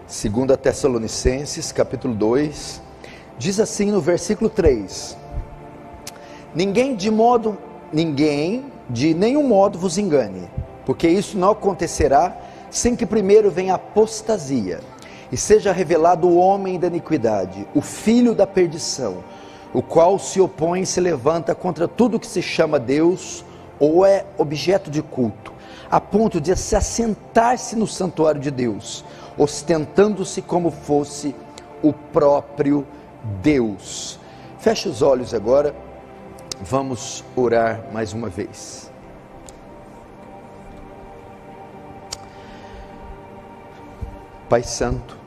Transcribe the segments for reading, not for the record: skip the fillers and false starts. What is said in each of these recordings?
Segunda Tessalonicenses, capítulo 2, diz assim no versículo 3: Ninguém de nenhum modo vos engane, porque isso não acontecerá sem que primeiro venha a apostasia, e seja revelado o homem da iniquidade, o filho da perdição, o qual se opõe e se levanta contra tudo que se chama Deus, ou é objeto de culto, a ponto de se assentar-se no santuário de Deus, ostentando-se como fosse o próprio Deus. Feche os olhos agora, vamos orar mais uma vez. Pai Santo,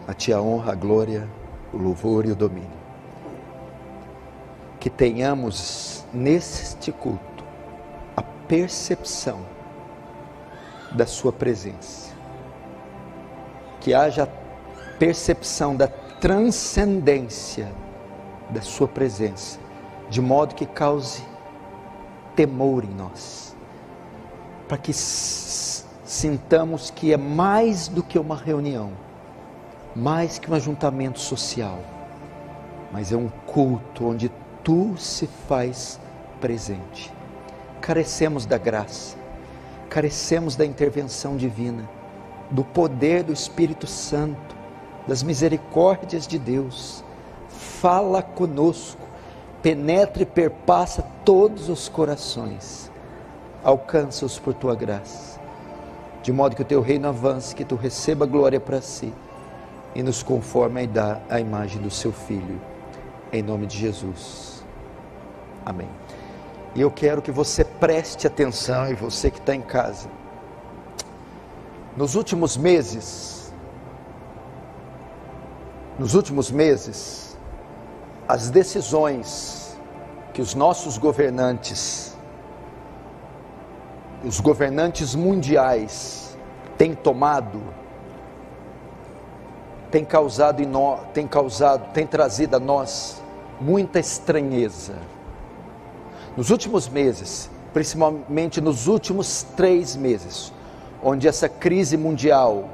a Ti a honra, a glória, o louvor e o domínio. Que tenhamos neste culto a percepção da Sua presença. Que haja percepção da transcendência da Sua presença, de modo que cause temor em nós, para que sintamos que é mais do que uma reunião, mais que um ajuntamento social, mas é um culto onde Tu se faz presente. Carecemos da graça, carecemos da intervenção divina, do poder do Espírito Santo, das misericórdias de Deus. Fala conosco, penetra e perpassa todos os corações, alcança-os por Tua graça, de modo que o Teu reino avance, que Tu receba glória para Si, e nos conforme à imagem do Seu Filho, em nome de Jesus, amém. E eu quero que você preste atenção, e você que está em casa, nos últimos meses, as decisões que os nossos governantes, os governantes mundiais têm tomado, têm trazido a nós muita estranheza. Nos últimos meses, principalmente nos últimos 3 meses, onde essa crise mundial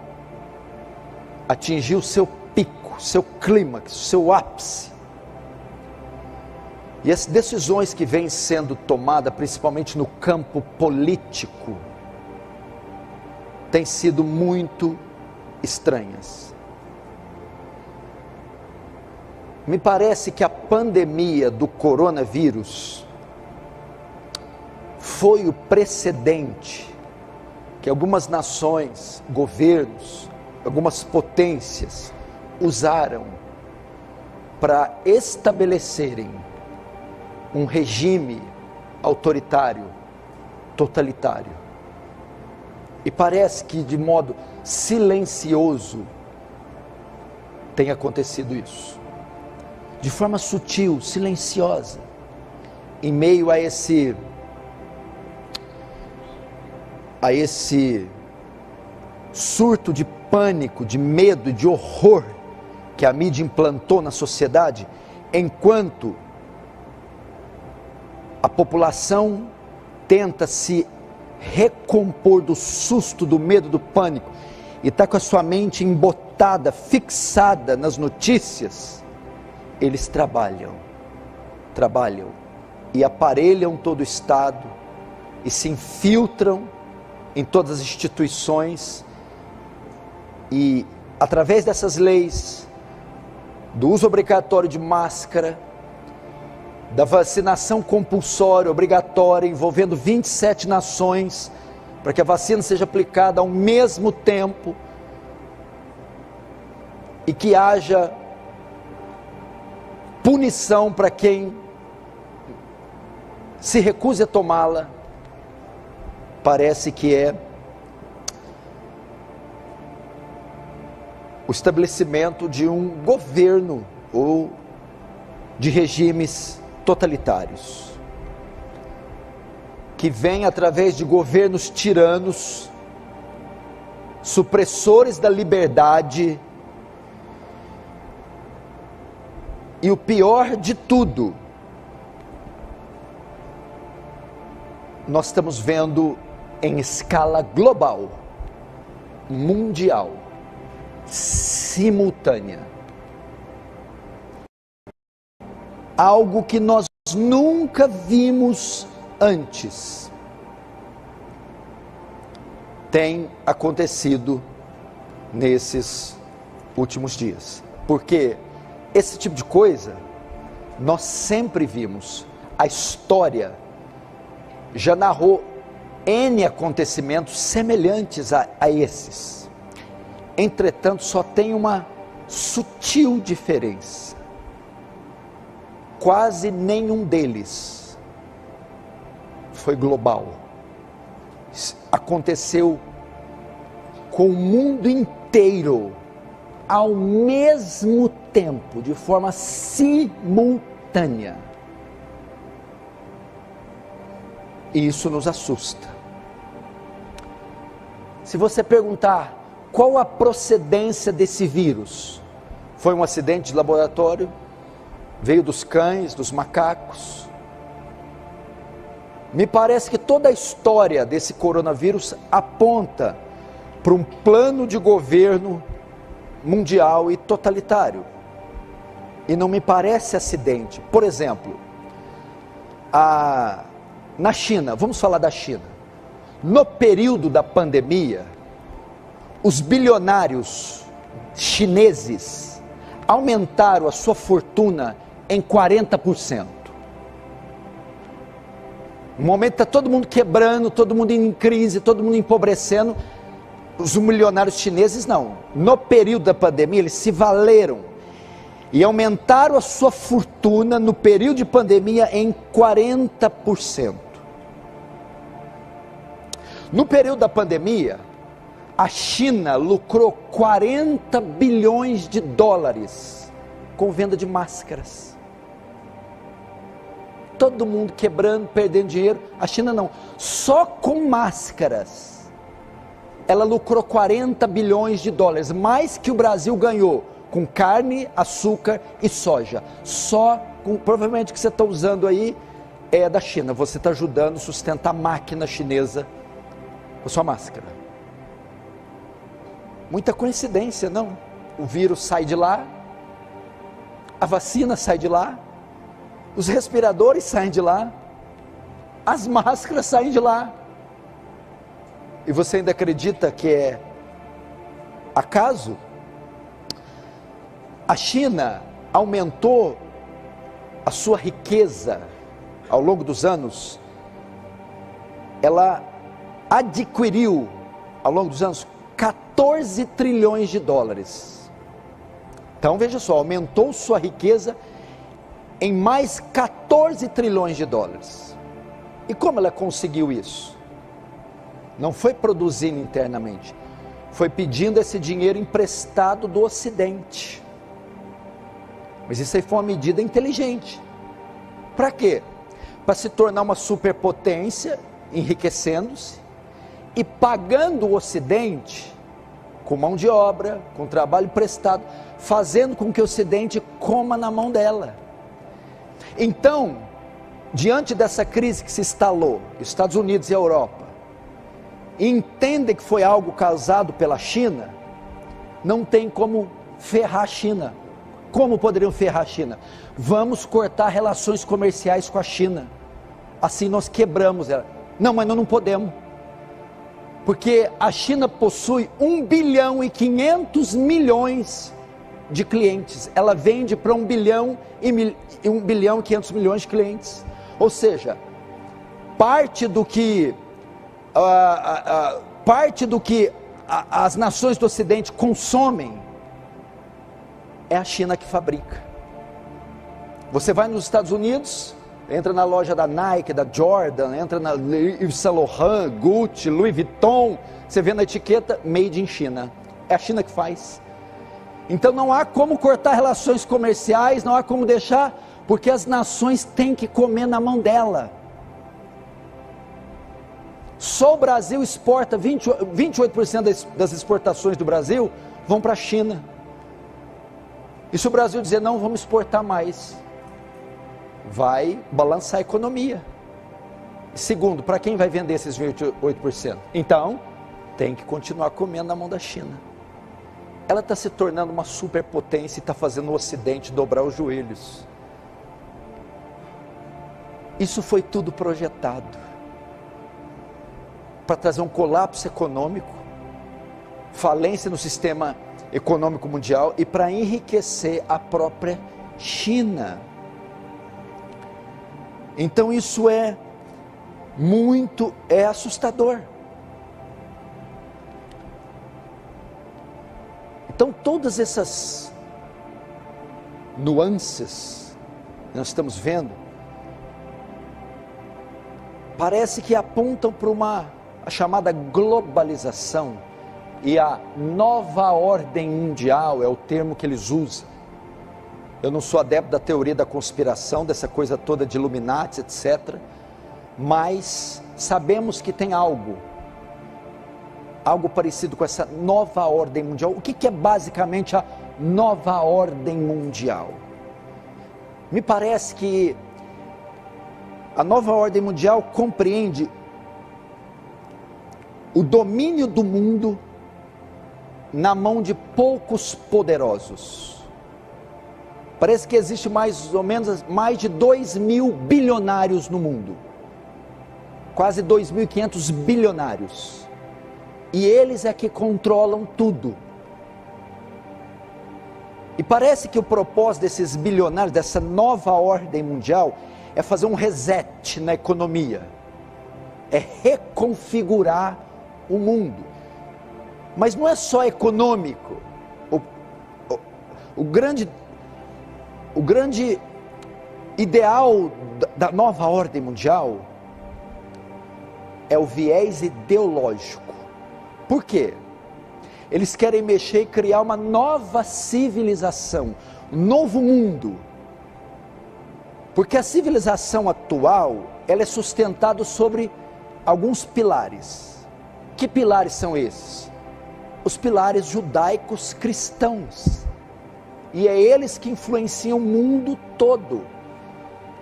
atingiu seu pico, seu clímax, seu ápice, e as decisões que vêm sendo tomadas, principalmente no campo político, têm sido muito estranhas. Me parece que a pandemia do coronavírus foi o precedente que algumas nações, governos, algumas potências usaram para estabelecerem um regime autoritário, totalitário. E parece que de modo silencioso tem acontecido isso. De forma sutil, silenciosa, em meio a esse surto de pânico, de medo, de horror que a mídia implantou na sociedade, enquanto a população tenta se recompor do susto, do medo, do pânico, e está com a sua mente embotada, fixada nas notícias, eles trabalham e aparelham todo o Estado e se infiltram em todas as instituições, e através dessas leis, do uso obrigatório de máscara, da vacinação compulsória, obrigatória, envolvendo 27 nações, para que a vacina seja aplicada ao mesmo tempo, e que haja punição para quem se recuse a tomá-la. Parece que é o estabelecimento de um governo ou de regimes totalitários, que vem através de governos tiranos, supressores da liberdade, e o pior de tudo, nós estamos vendo em escala global, mundial, simultânea. Algo que nós nunca vimos antes tem acontecido nesses últimos dias. Porque esse tipo de coisa nós sempre vimos. A história já narrou N acontecimentos semelhantes a esses. Entretanto, só tem uma sutil diferença. Quase nenhum deles foi global. Aconteceu com o mundo inteiro, ao mesmo tempo, de forma simultânea. E isso nos assusta. Se você perguntar qual a procedência desse vírus, foi um acidente de laboratório? Veio dos cães, dos macacos? Me parece que toda a história desse coronavírus aponta para um plano de governo mundial e totalitário. E não me parece acidente. Por exemplo, na China, vamos falar da China. No período da pandemia, os bilionários chineses aumentaram a sua fortuna em 40%. No momento está todo mundo quebrando, todo mundo em crise, todo mundo empobrecendo. Os milionários chineses não. No período da pandemia, eles se valeram e aumentaram a sua fortuna no período de pandemia em 40%. No período da pandemia, a China lucrou 40 bilhões de dólares com venda de máscaras. Todo mundo quebrando, perdendo dinheiro. A China não. Só com máscaras, ela lucrou 40 bilhões de dólares, mais que o Brasil ganhou com carne, açúcar e soja. Só com, provavelmente o que você está usando aí é da China. Você está ajudando a sustentar a máquina chinesa com a sua máscara. Muita coincidência, não? O vírus sai de lá, a vacina sai de lá, os respiradores saem de lá, as máscaras saem de lá. E você ainda acredita que é acaso? A China aumentou a sua riqueza ao longo dos anos. Ela adquiriu ao longo dos anos 14 trilhões de dólares. Então veja só, aumentou sua riqueza em mais 14 trilhões de dólares. E como ela conseguiu isso? Não foi produzindo internamente, foi pedindo esse dinheiro emprestado do Ocidente. Mas isso aí foi uma medida inteligente. Para quê? Para se tornar uma superpotência, enriquecendo-se e pagando o Ocidente com mão de obra, com trabalho prestado, fazendo com que o Ocidente coma na mão dela. Então, diante dessa crise que se instalou, Estados Unidos e Europa, entendem que foi algo causado pela China, não tem como ferrar a China. Como poderiam ferrar a China? Vamos cortar relações comerciais com a China, assim nós quebramos ela. Não, mas nós não podemos, porque a China possui 1 bilhão e 500 milhões de clientes, ela vende para 1 bilhão e 500 milhões de clientes, ou seja, parte do que as nações do Ocidente consomem, é a China que fabrica. Você vai nos Estados Unidos, entra na loja da Nike, da Jordan, entra na Yves Saint Laurent, Gucci, Louis Vuitton, você vê na etiqueta Made in China, é a China que faz. Então não há como cortar relações comerciais, não há como deixar, porque as nações têm que comer na mão dela. Só o Brasil exporta, 28% das exportações do Brasil vão para a China. E se o Brasil dizer não, vamos exportar mais, vai balançar a economia. Segundo, para quem vai vender esses 28%? Então, tem que continuar comendo na mão da China. ela está se tornando uma superpotência e está fazendo o Ocidente dobrar os joelhos. Isso foi tudo projetado para trazer um colapso econômico, falência no sistema econômico mundial e para enriquecer a própria China. Então isso é assustador. Então todas essas nuances que nós estamos vendo, parece que apontam para a chamada globalização e a nova ordem mundial, é o termo que eles usam. Eu não sou adepto da teoria da conspiração, dessa coisa toda de Illuminati, etc. Mas sabemos que tem algo parecido com essa nova ordem mundial. O que é basicamente a nova ordem mundial? Me parece que a nova ordem mundial compreende o domínio do mundo na mão de poucos poderosos. Parece que existe mais ou menos mais de 2.000 bilionários no mundo. Quase 2.500 bilionários. E eles é que controlam tudo. E parece que o propósito desses bilionários, dessa nova ordem mundial, é fazer um reset na economia. É reconfigurar o mundo. Mas não é só econômico. O grande ideal da nova ordem mundial é o viés ideológico. Por quê? Eles querem mexer e criar uma nova civilização, um novo mundo. Porque a civilização atual, ela é sustentada sobre alguns pilares. Que pilares são esses? Os pilares judaicos cristãos. E é eles que influenciam o mundo todo.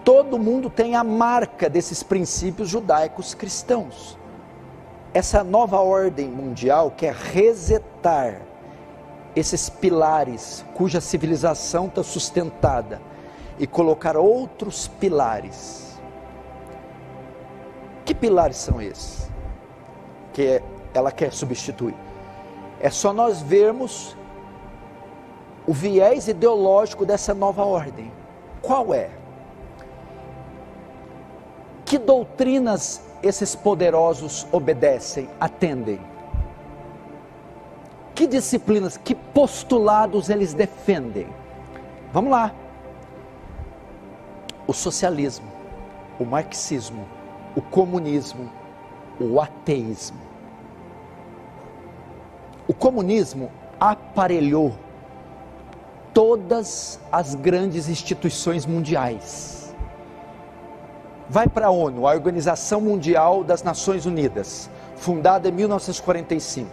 Todo mundo tem a marca desses princípios judaicos cristãos. Essa nova ordem mundial quer resetar esses pilares cuja civilização está sustentada e colocar outros pilares. Que pilares são esses que ela quer substituir? É só nós vermos o viés ideológico dessa nova ordem. Qual é? Que doutrinas esses poderosos obedecem, atendem? Que disciplinas, que postulados eles defendem? Vamos lá. O socialismo, o marxismo, o comunismo, o ateísmo. O comunismo aparelhou todas as grandes instituições mundiais. Vai para a ONU, a Organização Mundial das Nações Unidas, fundada em 1945.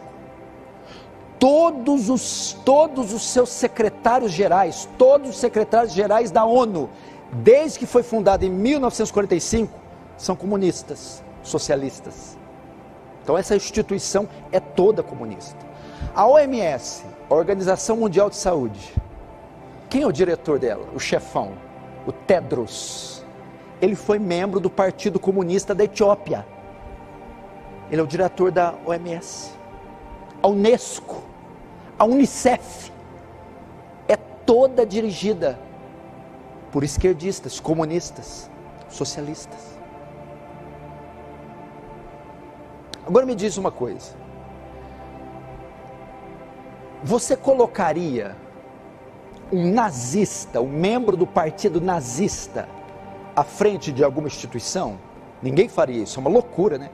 Todos os seus secretários gerais, todos os secretários gerais da ONU, desde que foi fundada em 1945, são comunistas, socialistas. Então essa instituição é toda comunista. A OMS, a Organização Mundial de Saúde, quem é o diretor dela? O chefão, o Tedros. Ele foi membro do Partido Comunista da Etiópia. Ele é o diretor da OMS. A Unesco, a Unicef, é toda dirigida por esquerdistas, comunistas, socialistas. Agora me diz uma coisa. Você colocaria um nazista, um membro do partido nazista, à frente de alguma instituição? Ninguém faria isso, é uma loucura, né?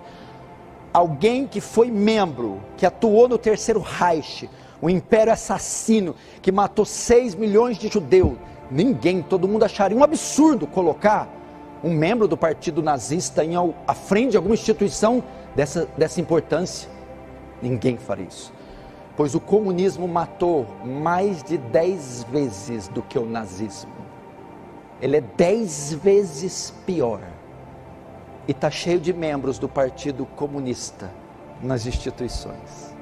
Alguém que foi membro, que atuou no Terceiro Reich, o império assassino, que matou 6 milhões de judeus. Ninguém, todo mundo acharia um absurdo colocar um membro do partido nazista à frente de alguma instituição dessa importância. Ninguém faria isso. Pois o comunismo matou mais de 10 vezes do que o nazismo. Ele é 10 vezes pior. E está cheio de membros do Partido Comunista nas instituições.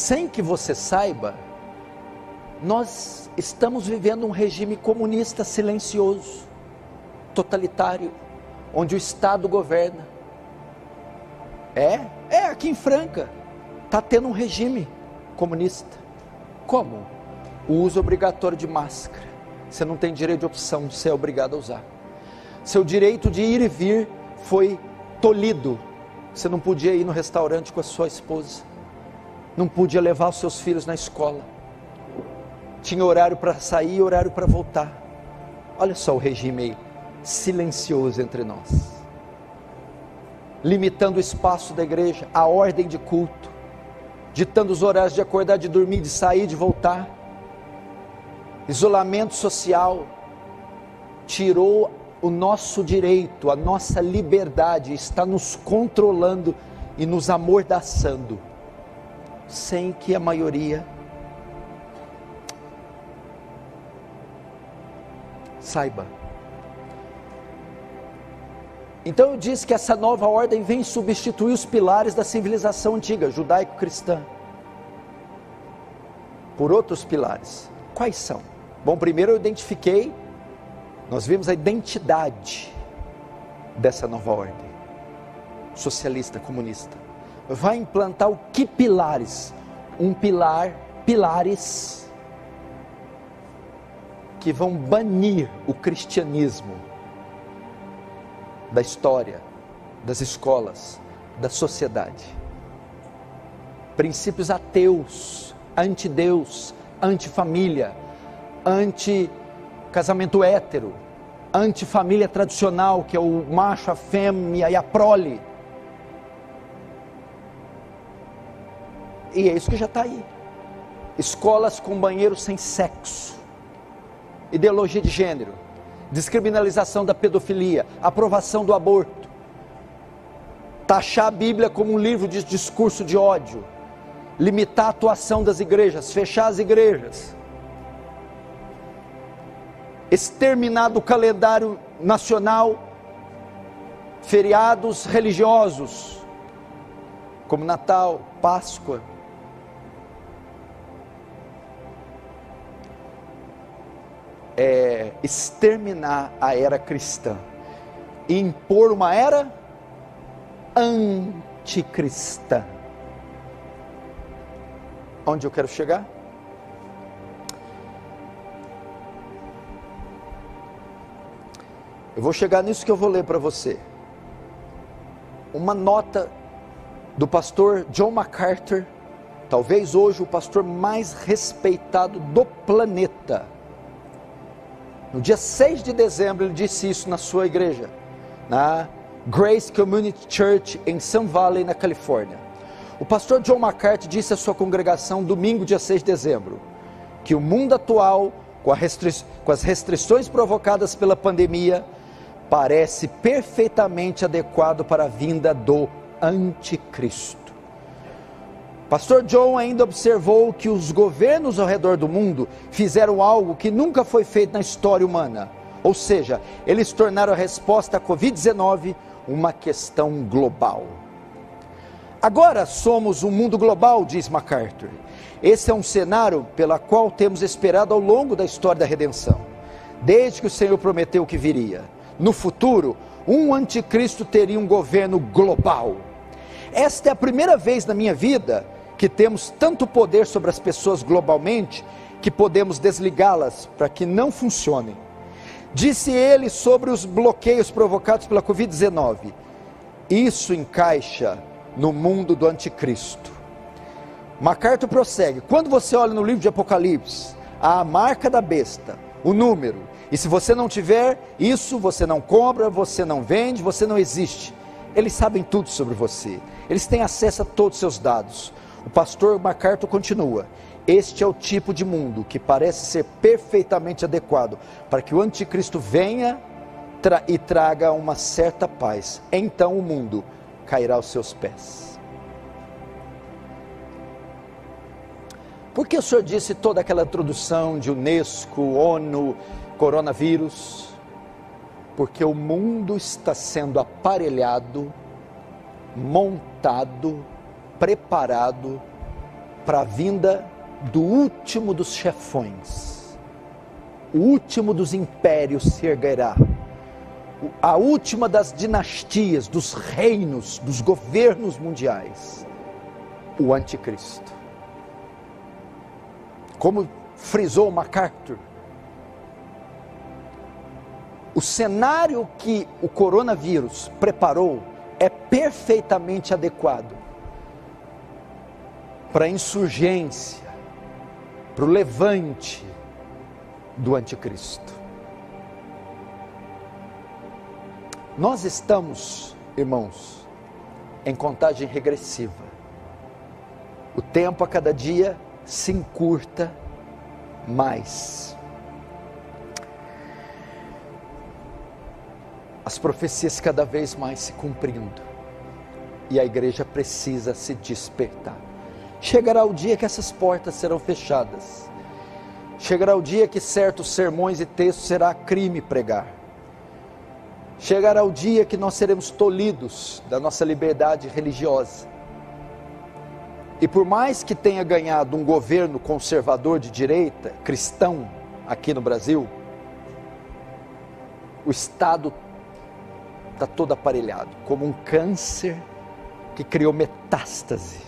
sem que você saiba, nós estamos vivendo um regime comunista silencioso, totalitário, onde o Estado governa. Aqui em Franca, está tendo um regime comunista. Como? O uso obrigatório de máscara. Você não tem direito de opção de ser obrigado a usar. Seu direito de ir e vir foi tolhido. Você não podia ir no restaurante com a sua esposa. Não podia levar os seus filhos na escola. Tinha horário para sair e horário para voltar. Olha só o regime aí, silencioso entre nós. Limitando o espaço da igreja, a ordem de culto, ditando os horários de acordar, de dormir, de sair, de voltar. Isolamento social, tirou o nosso direito, a nossa liberdade, está nos controlando e nos amordaçando, sem que a maioria saiba. Então eu disse que essa nova ordem vem substituir os pilares da civilização antiga, judaico-cristã, por outros pilares. Quais são? Bom, primeiro eu identifiquei, nós vimos a identidade dessa nova ordem, socialista, comunista. Vai implantar o que pilares? Pilares que vão banir o cristianismo da história, das escolas, da sociedade. Princípios ateus, anti-Deus, anti-família, anti-casamento hétero, anti-família tradicional, que é o macho, a fêmea e a prole. E é isso que já está aí. Escolas com banheiros sem sexo, ideologia de gênero, descriminalização da pedofilia, aprovação do aborto, taxar a Bíblia como um livro de discurso de ódio, limitar a atuação das igrejas, fechar as igrejas, exterminar do calendário nacional feriados religiosos, como Natal, Páscoa. Exterminar a era cristã e impor uma era anticristã. Onde eu quero chegar? Eu vou chegar nisso que eu vou ler para você. Uma nota do pastor John MacArthur, talvez hoje o pastor mais respeitado do planeta. No dia 6 de dezembro ele disse isso na sua igreja, na Grace Community Church em Sun Valley, na Califórnia. O pastor John MacArthur disse à sua congregação domingo, dia 6 de dezembro, que o mundo atual, com as restrições provocadas pela pandemia, parece perfeitamente adequado para a vinda do anticristo. Pastor John ainda observou que os governos ao redor do mundo fizeram algo que nunca foi feito na história humana, ou seja, eles tornaram a resposta à Covid-19 uma questão global. Agora somos um mundo global, diz MacArthur. Esse é um cenário pela qual temos esperado ao longo da história da redenção, desde que o Senhor prometeu que viria. No futuro, um anticristo teria um governo global. Esta é a primeira vez na minha vida que temos tanto poder sobre as pessoas globalmente, que podemos desligá-las para que não funcionem. Disse ele sobre os bloqueios provocados pela Covid-19. Isso encaixa no mundo do anticristo. MacArthur prossegue. Quando você olha no livro de Apocalipse, há a marca da besta, o número. E se você não tiver isso, você não compra, você não vende, você não existe. Eles sabem tudo sobre você. Eles têm acesso a todos os seus dados. O pastor MacArthur continua. Este é o tipo de mundo que parece ser perfeitamente adequado para que o anticristo venha e traga uma certa paz. Então o mundo cairá aos seus pés. Por que o senhor disse toda aquela introdução de Unesco, ONU, coronavírus? Porque o mundo está sendo aparelhado, montado, preparado para a vinda do último dos chefões. O último dos impérios se erguerá. A última das dinastias, dos reinos, dos governos mundiais. O anticristo. Como frisou MacArthur, o cenário que o coronavírus preparou é perfeitamente adequado para a insurgência, para o levante do anticristo. Nós estamos, irmãos, em contagem regressiva. O tempo a cada dia se encurta mais. As profecias cada vez mais se cumprindo. E a igreja precisa se despertar. Chegará o dia que essas portas serão fechadas. Chegará o dia que certos sermões e textos será crime pregar. Chegará o dia que nós seremos tolhidos da nossa liberdade religiosa. E por mais que tenha ganhado um governo conservador de direita, cristão, aqui no Brasil, o Estado está todo aparelhado, como um câncer que criou metástase.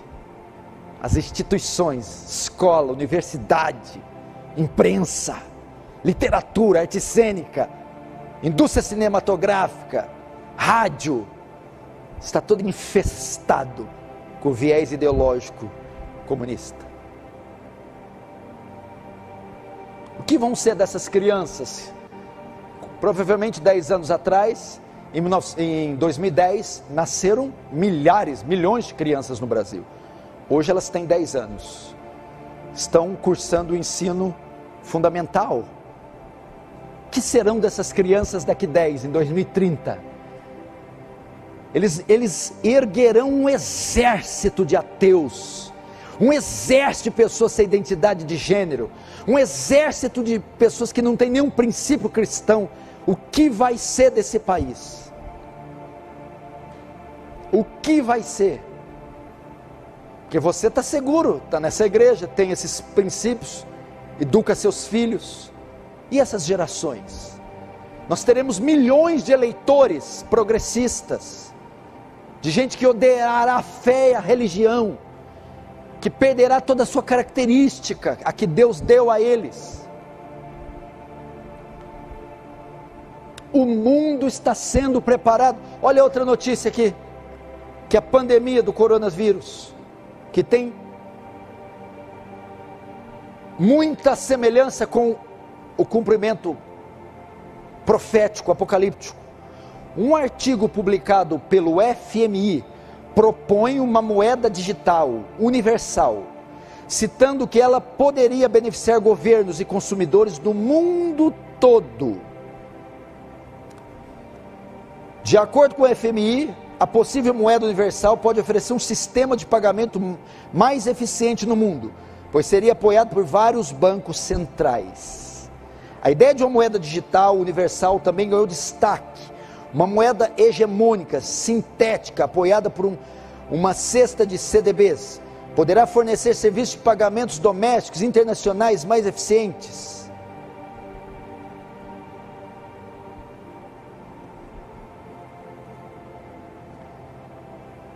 As instituições, escola, universidade, imprensa, literatura, arte cênica, indústria cinematográfica, rádio, está todo infestado com o viés ideológico comunista. O que vão ser dessas crianças? Provavelmente 10 anos atrás, em 2010, nasceram milhões de crianças no Brasil. Hoje elas têm 10 anos. Estão cursando o ensino fundamental. O que serão dessas crianças daqui 10, em 2030? Eles erguerão um exército de ateus, um exército de pessoas sem identidade de gênero, um exército de pessoas que não têm nenhum princípio cristão. O que vai ser desse país? O que vai ser? Porque você está seguro, está nessa igreja, tem esses princípios, educa seus filhos. E essas gerações? Nós teremos milhões de eleitores progressistas, de gente que odiará a fé e a religião, que perderá toda a sua característica, a que Deus deu a eles. O mundo está sendo preparado. Olha outra notícia aqui, que a pandemia do coronavírus, que tem muita semelhança com o cumprimento profético, apocalíptico. Um artigo publicado pelo FMI propõe uma moeda digital universal, citando que ela poderia beneficiar governos e consumidores do mundo todo. De acordo com o FMI, a possível moeda universal pode oferecer um sistema de pagamento mais eficiente no mundo, pois seria apoiado por vários bancos centrais. A ideia de uma moeda digital universal também ganhou destaque. Uma moeda hegemônica, sintética, apoiada por uma cesta de CDBs, poderá fornecer serviços de pagamentos domésticos e internacionais mais eficientes.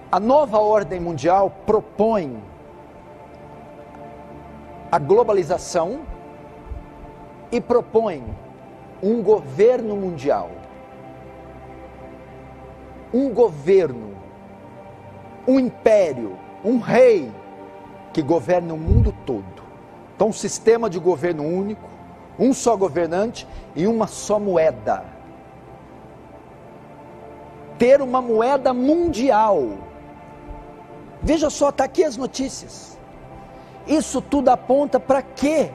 A nova ordem mundial propõe a globalização e propõe um governo mundial. Um governo, um império, um rei que governa o mundo todo. Então, um sistema de governo único, um só governante e uma só moeda. Ter uma moeda mundial. Veja só, está aqui as notícias. Isso tudo aponta para quê?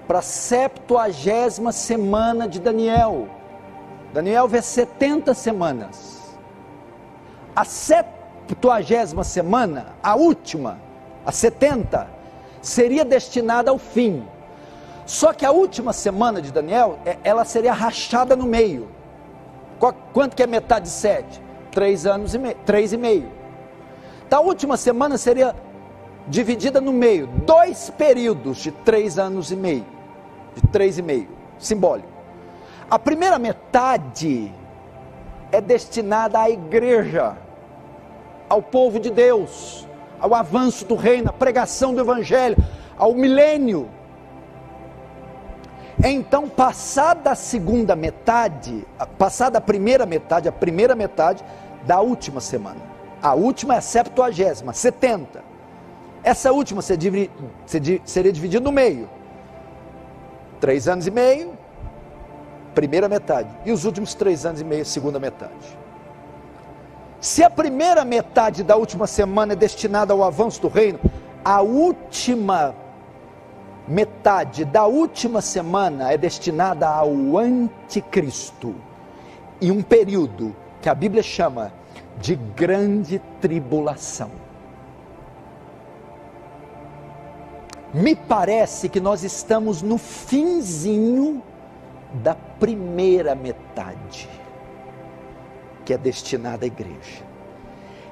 Para a 70ª semana de Daniel. Daniel vê 70 semanas. A 70ª semana, a última, a 70, seria destinada ao fim. Só que a última semana de Daniel, ela seria rachada no meio. Quanto que é metade de 7? 3 anos e meio, 3,5. Então a última semana seria dividida no meio, 2 períodos de 3 anos e meio, de 3,5, simbólico. A primeira metade é destinada à igreja, ao povo de Deus, ao avanço do reino, à pregação do evangelho, ao milênio. Então, passada a segunda metade, passada a primeira metade da última semana, a última é a 70ª, 70. Essa última seria dividida no meio, 3 anos e meio, primeira metade, e os últimos 3 anos e meio, segunda metade. Se a primeira metade da última semana é destinada ao avanço do reino, a última metade da última semana é destinada ao anticristo, e um período que a Bíblia chama de grande tribulação. Me parece que nós estamos no finzinho da primeira metade, que é destinada à igreja.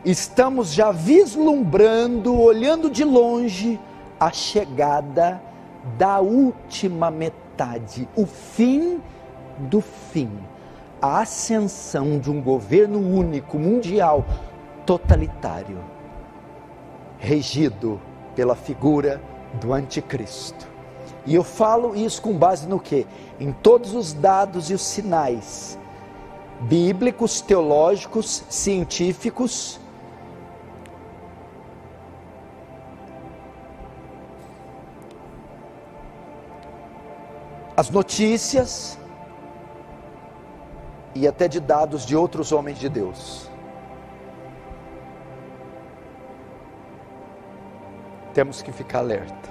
Estamos já vislumbrando, olhando de longe, a chegada da última metade, o fim do fim, a ascensão de um governo único, mundial, totalitário, regido pela figura do anticristo. E eu falo isso com base no quê? Em todos os dados e os sinais bíblicos, teológicos, científicos, as notícias e até de dados de outros homens de Deus. Temos que ficar alerta.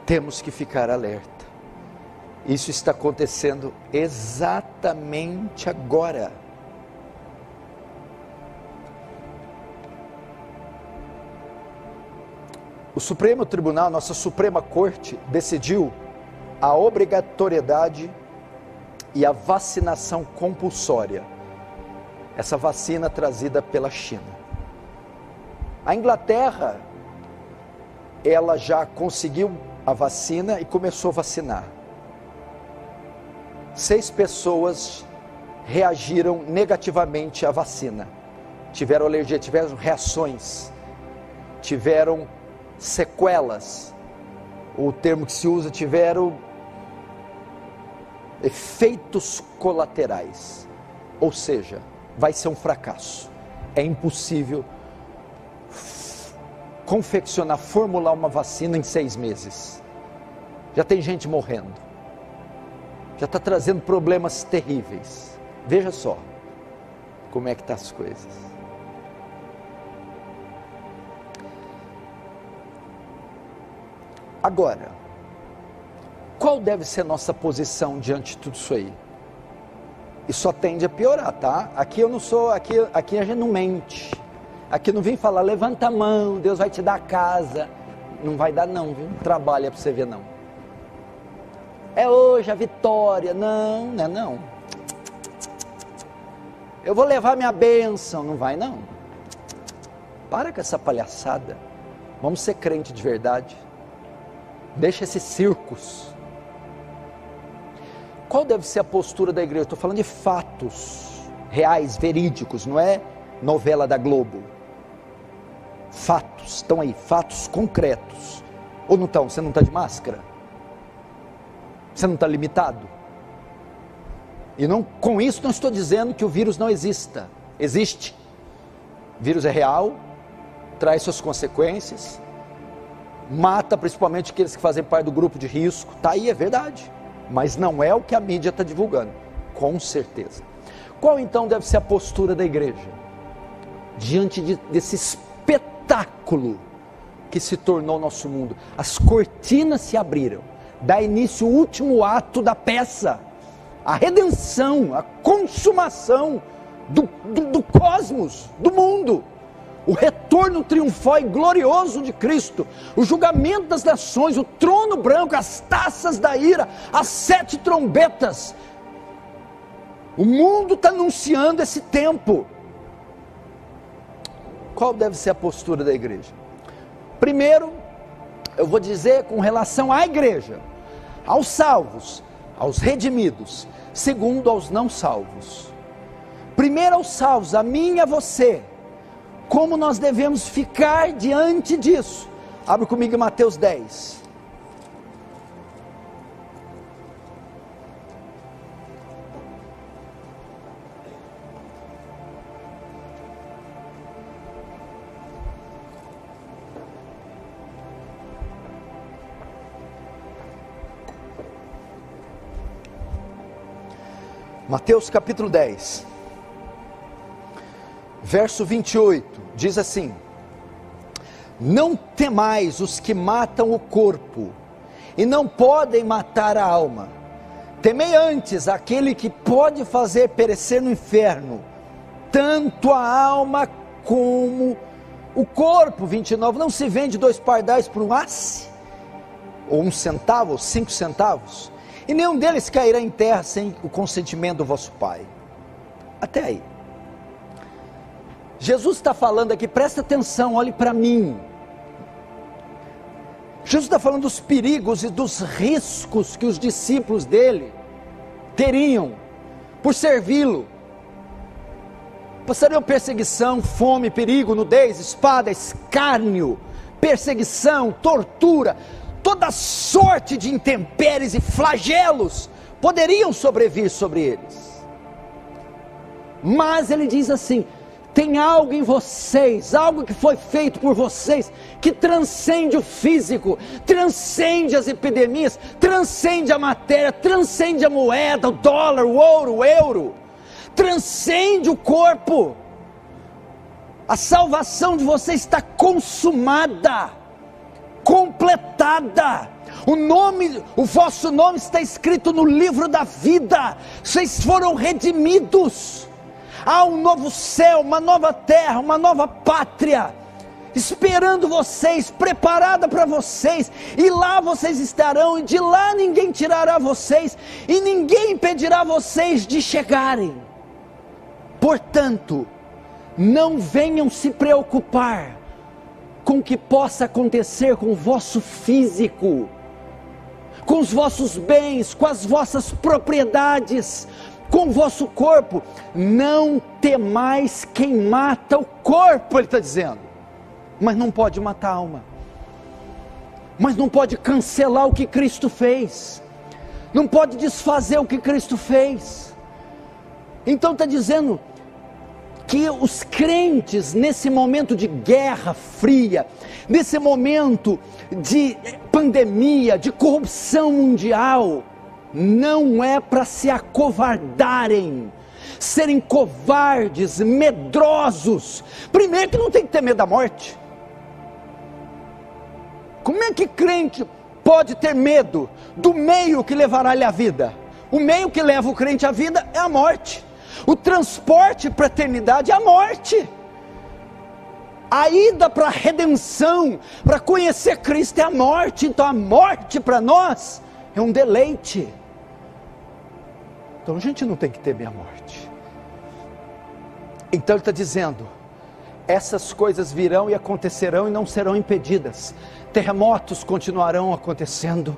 Temos que ficar alerta. Isso está acontecendo exatamente agora. O Supremo Tribunal, nossa Suprema Corte, decidiu a obrigatoriedade e a vacinação compulsória. Essa vacina trazida pela China. A Inglaterra, ela já conseguiu a vacina e começou a vacinar. 6 pessoas reagiram negativamente à vacina. Tiveram alergia, tiveram reações, tiveram sequelas, o termo que se usa, tiveram efeitos colaterais, ou seja, vai ser um fracasso. É impossível confeccionar, formular uma vacina em 6 meses. Já tem gente morrendo, já está trazendo problemas terríveis. Veja só como é que estão as coisas. Agora, qual deve ser nossa posição diante de tudo isso aí? E só tende a piorar, tá? Aqui eu não sou, aqui a gente não mente. Aqui não vem falar, levanta a mão, Deus vai te dar a casa. Não vai dar não, viu? Trabalha para você ver não. É hoje a vitória. Não, não é não. Eu vou levar minha bênção. Não vai não. Para com essa palhaçada. Vamos ser crente de verdade. Deixa esses circos. Qual deve ser a postura da igreja? Estou falando de fatos reais, verídicos, não é novela da Globo. Fatos, estão aí, fatos concretos. Ou não estão? Você não está de máscara? Você não está limitado? E não, com isso não estou dizendo que o vírus não exista. Existe. O vírus é real, traz suas consequências, mata principalmente aqueles que fazem parte do grupo de risco. Está aí, é verdade. Mas não é o que a mídia está divulgando, com certeza. Qual então deve ser a postura da igreja diante desse espetáculo que se tornou nosso mundo? As cortinas se abriram, dá início o último ato da peça, a redenção, a consumação do cosmos, do mundo, o retorno triunfal e glorioso de Cristo, o julgamento das nações, o trono branco, as taças da ira, as 7 trombetas. O mundo está anunciando esse tempo. qual deve ser a postura da igreja? Primeiro, eu vou dizer com relação à igreja, aos salvos, aos redimidos. Segundo, aos não salvos. Primeiro aos salvos, a mim e a você. Como nós devemos ficar diante disso? Abre comigo em Mateus 10. Mateus capítulo 10, verso 28, diz assim: não temais os que matam o corpo, e não podem matar a alma, temei antes aquele que pode fazer perecer no inferno, tanto a alma como o corpo. 29, não se vende 2 pardais por um asse, ou 1 centavo, ou 5 centavos, e nenhum deles cairá em terra sem o consentimento do vosso Pai. Até aí. Jesus está falando aqui, presta atenção, olhe para mim. Jesus está falando dos perigos e dos riscos que os discípulos dele teriam por servi-lo. Passariam perseguição, fome, perigo, nudez, espada, escárnio, perseguição, tortura, toda sorte de intempéries e flagelos poderiam sobrevir sobre eles. Mas ele diz assim: tem algo em vocês, algo que foi feito por vocês, que transcende o físico, transcende as epidemias, transcende a matéria, transcende a moeda, o dólar, o ouro, o euro, transcende o corpo. A salvação de vocês está consumada, completada. O vosso nome está escrito no livro da vida. Vocês foram redimidos. Há um novo céu, uma nova terra, uma nova pátria esperando vocês, preparada para vocês, e lá vocês estarão, e de lá ninguém tirará vocês, e ninguém impedirá vocês de chegarem. Portanto, não venham se preocupar com o que possa acontecer com o vosso físico, com os vossos bens, com as vossas propriedades, com o vosso corpo. Não temais quem mata o corpo, ele está dizendo, mas não pode matar a alma, mas não pode cancelar o que Cristo fez, não pode desfazer o que Cristo fez. Então está dizendo que os crentes, nesse momento de guerra fria, nesse momento de pandemia, de corrupção mundial, não é para se acovardarem, serem covardes, medrosos. Primeiro que não tem que ter medo da morte. Como é que crente pode ter medo do meio que levará ele à vida? O meio que leva o crente à vida é a morte. O transporte para a eternidade é a morte. A ida para a redenção, para conhecer Cristo, é a morte. Então a morte para nós é um deleite. Então a gente não tem que temer a morte. Então ele está dizendo, essas coisas virão e acontecerão e não serão impedidas. Terremotos continuarão acontecendo,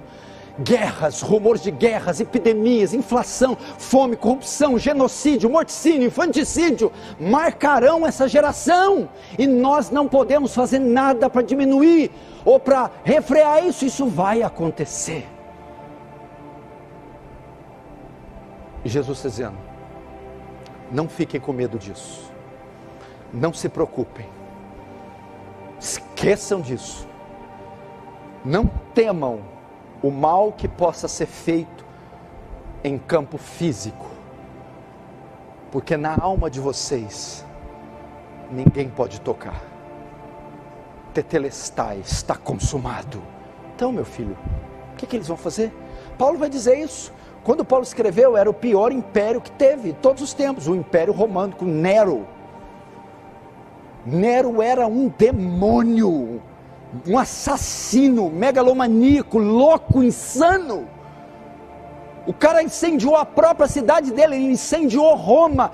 guerras, rumores de guerras, epidemias, inflação, fome, corrupção, genocídio, morticínio, infanticídio, marcarão essa geração, e nós não podemos fazer nada para diminuir, ou para refrear isso. Isso vai acontecer. E Jesus está dizendo, não fiquem com medo disso, não se preocupem, esqueçam disso, não temam o mal que possa ser feito em campo físico, porque na alma de vocês, ninguém pode tocar. Tetelestai, está consumado. Então, meu filho, o que eles vão fazer? Paulo vai dizer isso. Quando Paulo escreveu, era o pior império que teve em todos os tempos, o Império Romano, com Nero. Nero era um demônio, um assassino, megalomaníaco, louco, insano. O cara incendiou a própria cidade dele, ele incendiou Roma,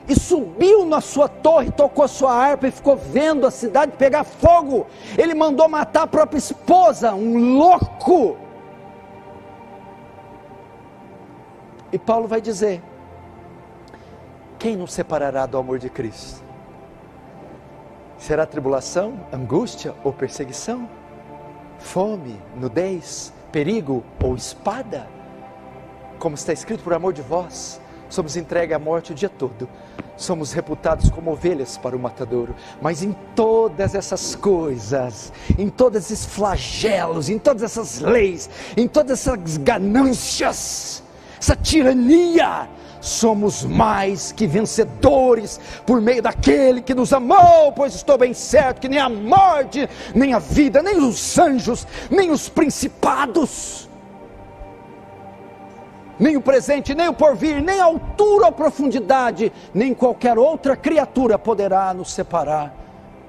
e subiu na sua torre, tocou sua harpa e ficou vendo a cidade pegar fogo. Ele mandou matar a própria esposa, um louco. E Paulo vai dizer: quem nos separará do amor de Cristo? Será tribulação, angústia ou perseguição? Fome, nudez, perigo ou espada? Como está escrito, por amor de vós somos entregues à morte o dia todo, somos reputados como ovelhas para o matadouro. Mas em todas essas coisas, em todos esses flagelos, em todas essas leis, em todas essas ganâncias, essa tirania, somos mais que vencedores por meio daquele que nos amou. Pois estou bem certo que nem a morte, nem a vida, nem os anjos, nem os principados, nem o presente, nem o porvir, nem a altura ou profundidade, nem qualquer outra criatura poderá nos separar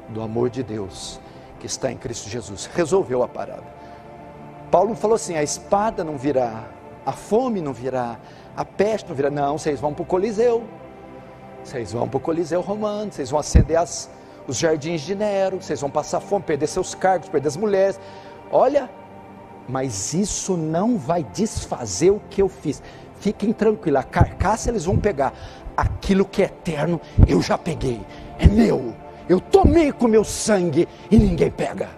do amor de Deus que está em Cristo Jesus. Resolveu a parada. Paulo falou assim: a espada não virá, a fome não virá, a peste não virá. Não, vocês vão para o Coliseu, vocês vão para o Coliseu romano, vocês vão acender os jardins de Nero, vocês vão passar fome, perder seus cargos, perder as mulheres. Olha, mas isso não vai desfazer o que eu fiz. Fiquem tranquilos, a carcaça eles vão pegar, aquilo que é eterno eu já peguei, é meu, eu tomei com meu sangue e ninguém pega.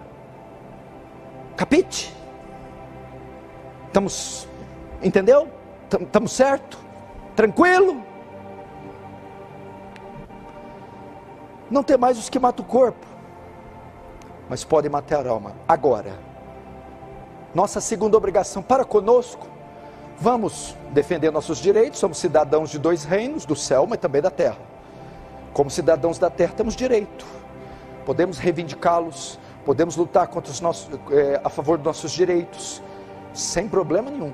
Capite? Entendeu? Estamos certo? Tranquilo? Não tem mais os que matam o corpo, mas podem matar a alma. Agora, nossa segunda obrigação para conosco: vamos defender nossos direitos. Somos cidadãos de dois reinos, do céu, mas também da terra. Como cidadãos da terra temos direito, podemos reivindicá-los, podemos lutar contra a favor dos nossos direitos, sem problema nenhum.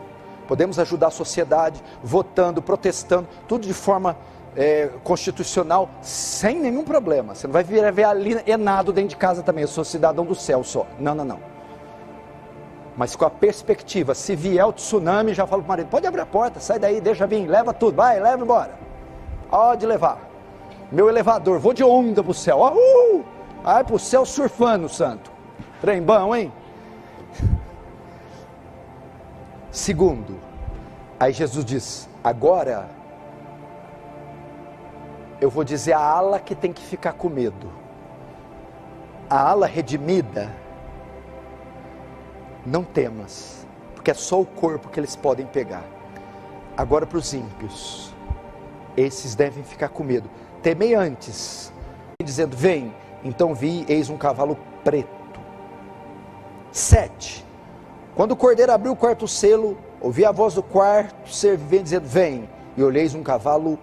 Podemos ajudar a sociedade, votando, protestando, tudo de forma constitucional, sem nenhum problema. Você não vai ver ali enado dentro de casa também: eu sou cidadão do céu só. Não. Mas com a perspectiva, se vier o tsunami, já falo para o marido: pode abrir a porta, sai daí, deixa vir, leva tudo, vai, leva embora. Pode levar. Meu elevador, vou de onda para o céu. Vai para o céu surfando, santo. Trem bom, hein? Segundo, aí Jesus diz: agora eu vou dizer a ala que tem que ficar com medo. A ala redimida: não temas, porque é só o corpo que eles podem pegar. Agora para os ímpios, esses devem ficar com medo. Temei antes, dizendo: vem. Então vi, eis um cavalo preto. 7. Quando o cordeiro abriu o quarto selo, ouvi a voz do quarto ser vivente dizendo: vem. E olheis um cavalo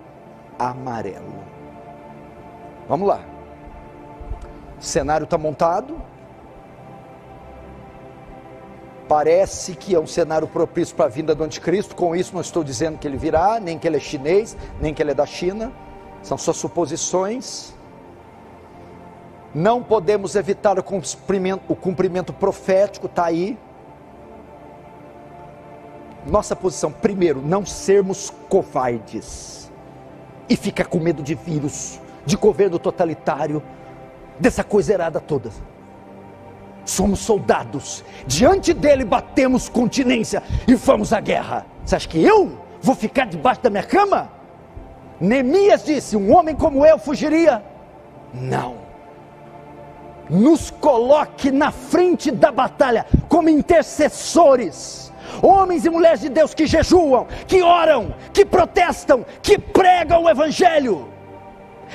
amarelo. Vamos lá. O cenário está montado. Parece que é um cenário propício para a vinda do anticristo. Com isso não estou dizendo que ele virá, nem que ele é chinês, nem que ele é da China. São só suposições. Não podemos evitar o cumprimento profético, está aí. Nossa posição: primeiro, não sermos covardes e ficar com medo de vírus, de governo totalitário, dessa coisa errada toda. Somos soldados, diante dele batemos continência e vamos à guerra. Você acha que eu vou ficar debaixo da minha cama? Neemias disse: um homem como eu fugiria? Não. Nos coloque na frente da batalha como intercessores, homens e mulheres de Deus que jejuam, que oram, que protestam, que pregam o evangelho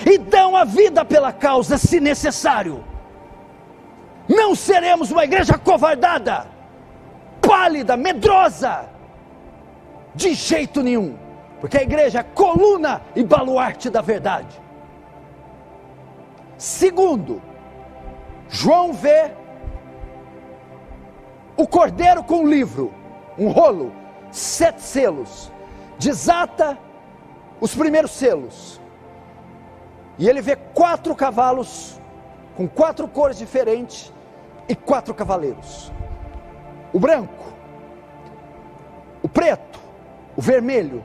e dão a vida pela causa se necessário. Não seremos uma igreja covardada, pálida, medrosa, de jeito nenhum, porque a igreja é coluna e baluarte da verdade. Segundo, João vê o cordeiro com um livro, um rolo, 7 selos, desata os primeiros selos, e ele vê 4 cavalos, com 4 cores diferentes, e 4 cavaleiros: o branco, o preto, o vermelho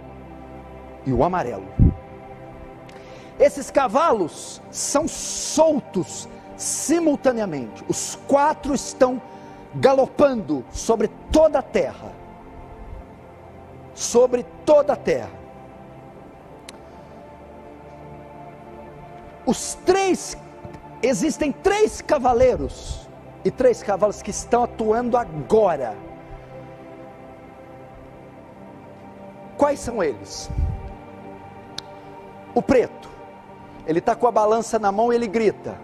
e o amarelo. esses cavalos são soltos simultaneamente. Os 4 estão galopando sobre toda a terra. Sobre toda a terra. Existem 3 cavaleiros e 3 cavalos que estão atuando agora. Quais são eles? O preto, ele está com a balança na mão e ele grita: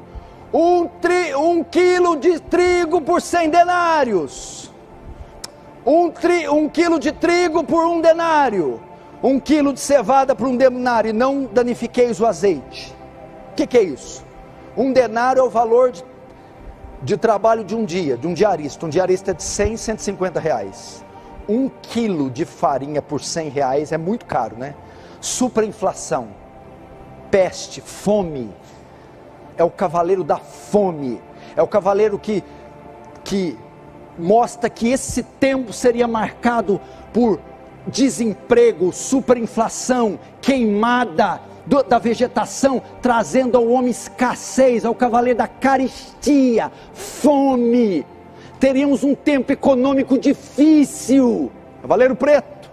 1 quilo de trigo por 100 denários. 1 quilo de trigo por 1 denário. 1 quilo de cevada por 1 denário, e não danifiqueis o azeite. O que é isso? 1 denário é o valor de trabalho de um dia, de um diarista. Um diarista é de 100, 150 reais. 1 quilo de farinha por 100 reais é muito caro, né? Superinflação, peste, fome. É o cavaleiro da fome. É o cavaleiro que mostra que esse tempo seria marcado por desemprego, superinflação, queimada da vegetação, trazendo ao homem escassez, ao cavaleiro da carestia, fome. Teríamos um tempo econômico difícil. Cavaleiro preto.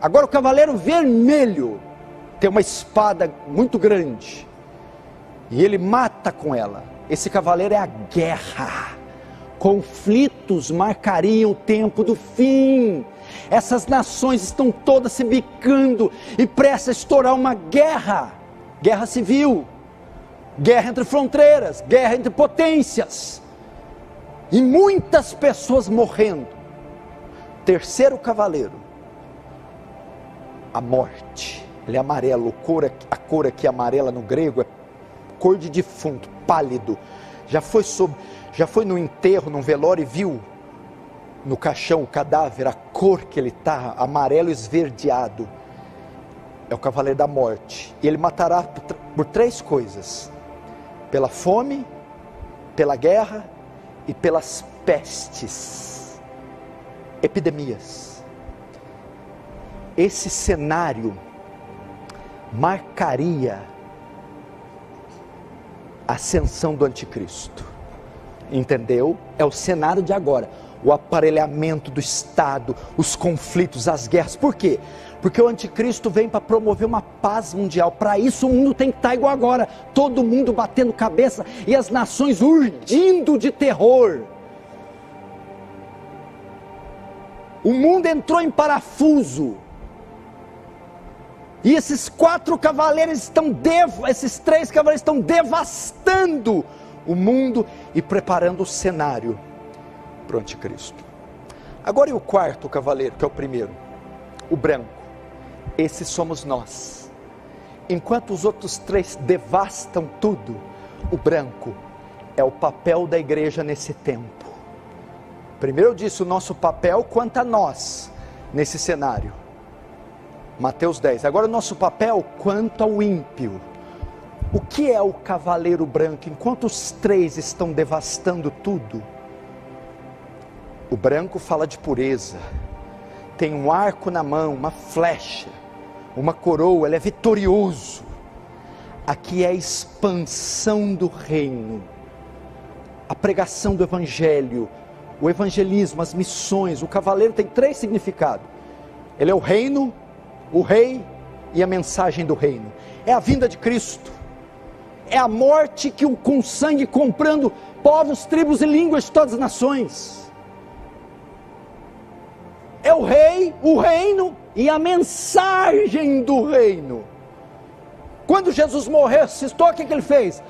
Agora o cavaleiro vermelho tem uma espada muito grande e ele mata com ela. Esse cavaleiro é a guerra. Conflitos marcariam o tempo do fim. Essas nações estão todas se bicando e prestes a estourar uma guerra. Guerra civil, guerra entre fronteiras, guerra entre potências. E muitas pessoas morrendo. Terceiro cavaleiro, a morte. Ele é amarelo, a cor aqui amarela no grego é cor de defunto, pálido. Já foi no enterro, num velório e viu no caixão o cadáver, a cor que ele está, amarelo esverdeado. É o cavaleiro da morte. E ele matará por 3 coisas: pela fome, pela guerra e pelas pestes, epidemias. Esse cenário marcaria a ascensão do anticristo. Entendeu? É o cenário de agora. O aparelhamento do Estado, os conflitos, as guerras. Por quê? Porque o anticristo vem para promover uma paz mundial. Para isso o mundo tem que estar igual agora. Todo mundo batendo cabeça e as nações urdindo de terror. O mundo entrou em parafuso. E esses 4 cavaleiros esses 3 cavaleiros estão devastando o mundo e preparando o cenário para o anticristo. Agora, e o 4º cavaleiro, que é o primeiro? O branco. Esse somos nós. Enquanto os outros 3 devastam tudo, o branco é o papel da igreja nesse tempo. Primeiro eu disse o nosso papel quanto a nós nesse cenário. Mateus 10. Agora o nosso papel quanto ao ímpio. O que é o cavaleiro branco? Enquanto os 3 estão devastando tudo, o branco fala de pureza. Tem um arco na mão, uma flecha, uma coroa, ele é vitorioso. Aqui é a expansão do reino, a pregação do evangelho, o evangelismo, as missões. O cavaleiro tem 3 significados. Ele é o reino, o rei e a mensagem do reino. É a vinda de Cristo. É a morte com sangue comprando povos, tribos e línguas de todas as nações. É o rei, o reino e a mensagem do reino. Quando Jesus morreu, ressuscitou, o que ele fez?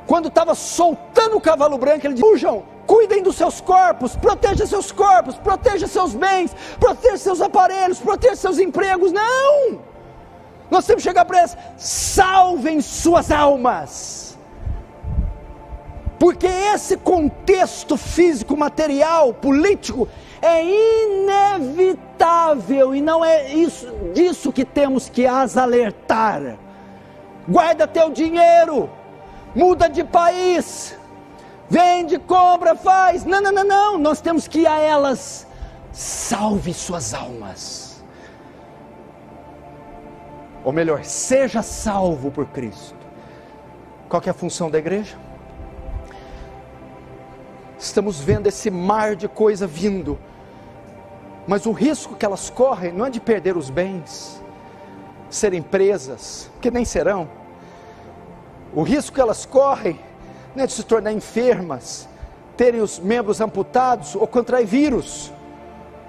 Quando estava soltando o cavalo branco, ele disse: fujam, cuidem dos seus corpos, protejam seus corpos, protejam seus bens, protejam seus aparelhos, protejam seus empregos. Não! Nós temos que chegar para eles: salvem suas almas. Porque esse contexto físico, material, político é inevitável, e não é disso que temos que as alertar. Guarda teu dinheiro, muda de país, vende, compra, faz. Não, nós temos que ir a elas: salve suas almas. ou melhor, seja salvo por Cristo. Qual que é a função da igreja? Estamos vendo esse mar de coisa vindo, mas o risco que elas correm não é de perder os bens, serem presas, que nem serão. O risco que elas correm não é de se tornar enfermas, terem os membros amputados ou contrair vírus.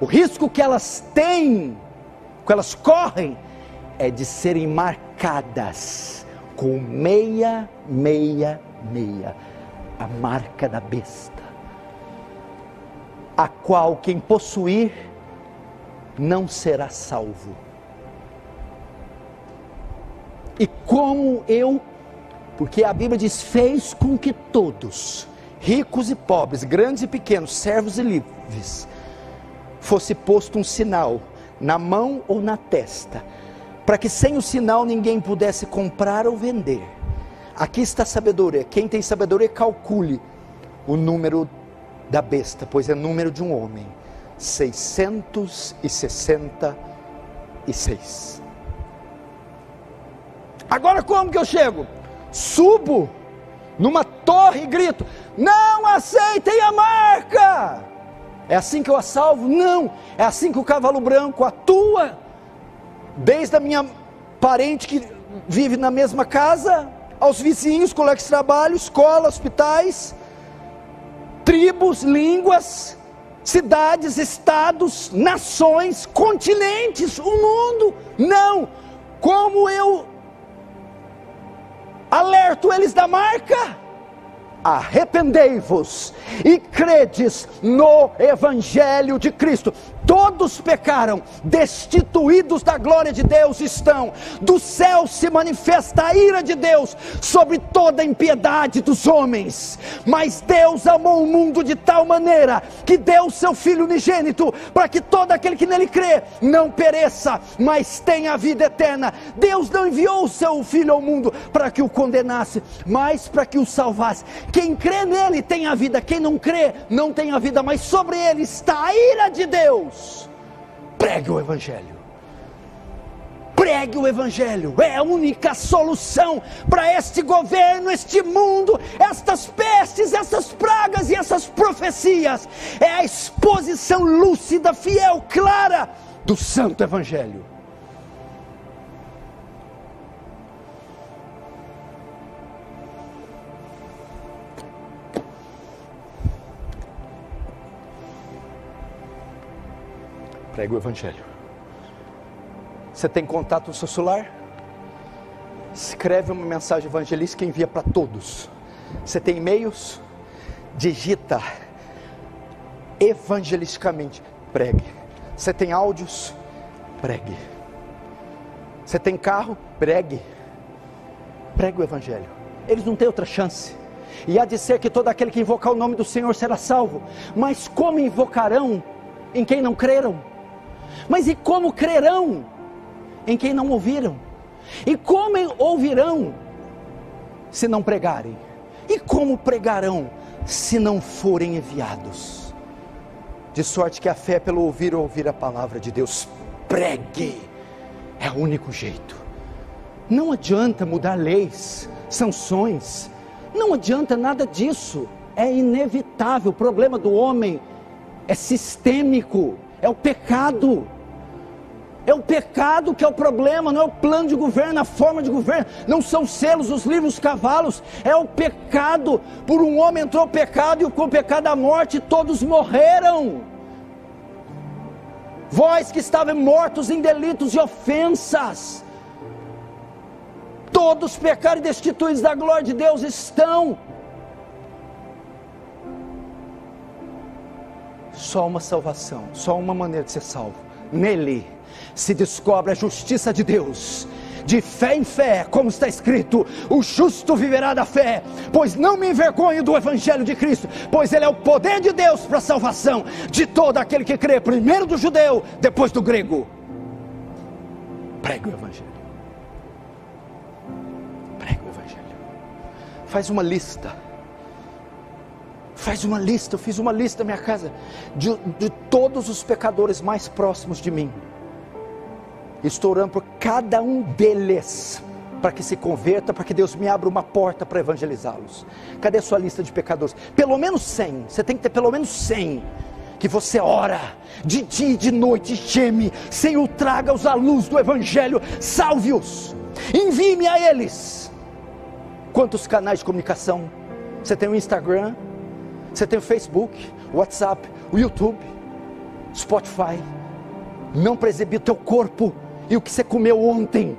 O risco que elas têm, que elas correm, é de serem marcadas com 666, a marca da besta, a qual quem possuir não será salvo. E como porque a Bíblia diz, fez com que todos, ricos e pobres, grandes e pequenos, servos e livres, fosse posto um sinal na mão ou na testa, para que sem o sinal ninguém pudesse comprar ou vender. Aqui está a sabedoria. Quem tem sabedoria, calcule o número da besta, pois é número de um homem, 666. Agora como que eu chego? Subo numa torre e grito, não aceitem a marca. É assim que eu a salvo? Não, é assim que o cavalo branco atua, desde a minha parente que vive na mesma casa, aos vizinhos, colegas de trabalho, escola, hospitais, tribos, línguas, cidades, estados, nações, continentes, o mundo. Não, como eu alerto eles da marca? Arrependei-vos e credes no Evangelho de Cristo. Todos pecaram, destituídos da glória de Deus estão. Do céu se manifesta a ira de Deus sobre toda a impiedade dos homens. Mas Deus amou o mundo de tal maneira que deu o seu Filho unigênito, para que todo aquele que nele crê não pereça, mas tenha a vida eterna. Deus não enviou o seu Filho ao mundo para que o condenasse, mas para que o salvasse. Quem crê nele tem a vida, quem não crê não tem a vida, mas sobre ele está a ira de Deus. Pregue o Evangelho. Pregue o Evangelho. É a única solução para este governo, este mundo, estas pestes, essas pragas e essas profecias. É a exposição lúcida, fiel, clara do Santo Evangelho. Pregue o Evangelho. Você tem contato no seu celular? Escreve uma mensagem evangelística e envia para todos. Você tem e-mails? Digita evangelisticamente. Pregue. Você tem áudios? Pregue. Você tem carro? Pregue. Pregue o Evangelho. Eles não têm outra chance. E há de ser que todo aquele que invocar o nome do Senhor será salvo. Mas como invocarão em quem não creram? Mas e como crerão em quem não ouviram? E como ouvirão se não pregarem? E como pregarão se não forem enviados? De sorte que a fé é pelo ouvir ou ouvir a palavra de Deus. Pregue, é o único jeito. Não adianta mudar leis, sanções, não adianta nada disso. É inevitável. O problema do homem é sistêmico. É o pecado. É o pecado que é o problema, não é o plano de governo, a forma de governo, não são os selos, os livros, os cavalos, é o pecado. Por um homem entrou o pecado, e com o pecado a morte, todos morreram. Vós que estavam mortos em delitos e ofensas, todos pecaram e destituídos da glória de Deus estão. Só uma salvação, só uma maneira de ser salvo. Nele se descobre a justiça de Deus. De fé em fé, como está escrito, o justo viverá da fé. Pois não me envergonho do Evangelho de Cristo, pois ele é o poder de Deus para a salvação de todo aquele que crê, primeiro do judeu, depois do grego. Pregue o Evangelho. Pregue o Evangelho. Faz uma lista. Faz uma lista. Eu fiz uma lista na minha casa de todos os pecadores mais próximos de mim. Estou orando por cada um deles, para que se converta, para que Deus me abra uma porta para evangelizá-los. Cadê a sua lista de pecadores? Pelo menos 100, você tem que ter pelo menos 100, que você ora, de dia e de noite, geme, Senhor, traga-os à luz do Evangelho, salve-os, envie-me a eles. Quantos canais de comunicação? Você tem o Instagram, você tem o Facebook, o WhatsApp, o YouTube, Spotify. Não para exibir o teu corpo e o que você comeu ontem,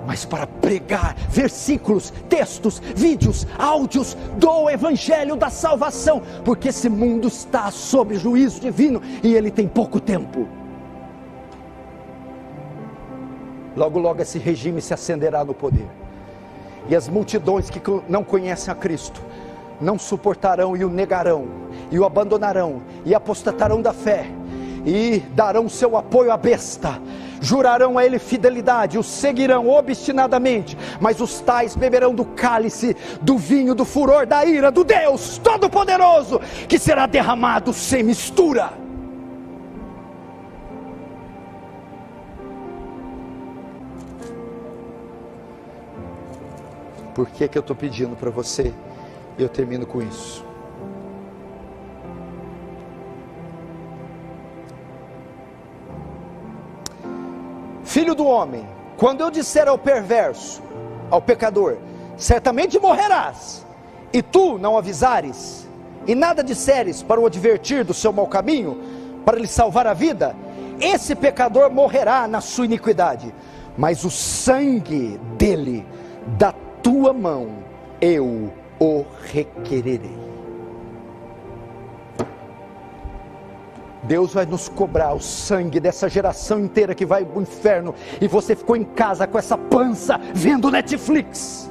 mas para pregar versículos, textos, vídeos, áudios do Evangelho da salvação, porque esse mundo está sob juízo divino e ele tem pouco tempo. Logo logo esse regime se acenderá no poder, e as multidões que não conhecem a Cristo não suportarão e o negarão, e o abandonarão, e apostatarão da fé, e darão seu apoio à besta, jurarão a ele fidelidade, o seguirão obstinadamente, mas os tais beberão do cálice, do vinho, do furor, da ira, do Deus Todo-Poderoso, que será derramado sem mistura. Por que eu estou pedindo para você? E eu termino com isso. Filho do homem, quando eu disser ao perverso, ao pecador, certamente morrerás, e tu não avisares, e nada disseres para o advertir do seu mau caminho, para lhe salvar a vida, esse pecador morrerá na sua iniquidade, mas o sangue dele, da tua mão, eu o requererei. Deus vai nos cobrar o sangue dessa geração inteira que vai para o inferno, e você ficou em casa com essa pança vendo Netflix.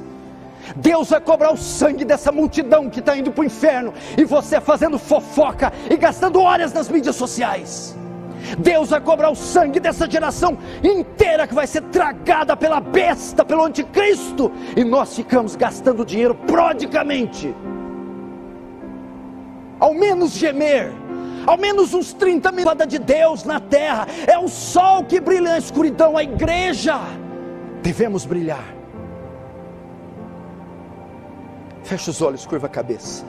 Deus vai cobrar o sangue dessa multidão que está indo para o inferno, e você fazendo fofoca e gastando horas nas mídias sociais. Deus vai cobrar o sangue dessa geração inteira que vai ser tragada pela besta, pelo anticristo, e nós ficamos gastando dinheiro prodigamente. Ao menos gemer, ao menos uns 30 minutos de Deus na terra. É o sol que brilha na escuridão, a igreja devemos brilhar. Fecha os olhos, curva a cabeça.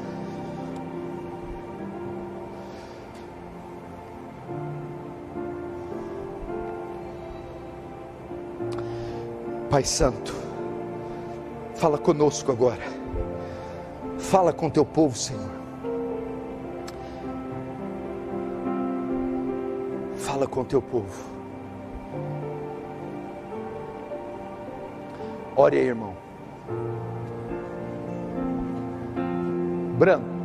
Pai Santo, fala conosco agora, fala com teu povo, Senhor. Fala com teu povo. Ore aí, irmão. Branco.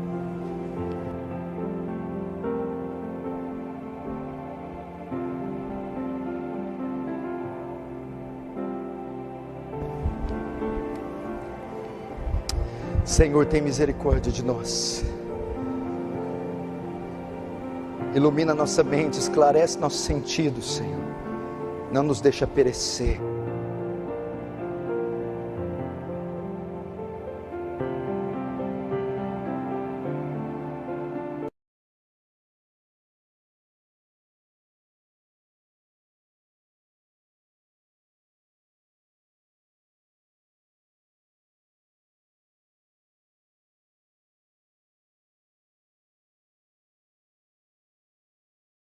Senhor, tem misericórdia de nós. Ilumina nossa mente, esclarece nossos sentidos, Senhor. Não nos deixa perecer.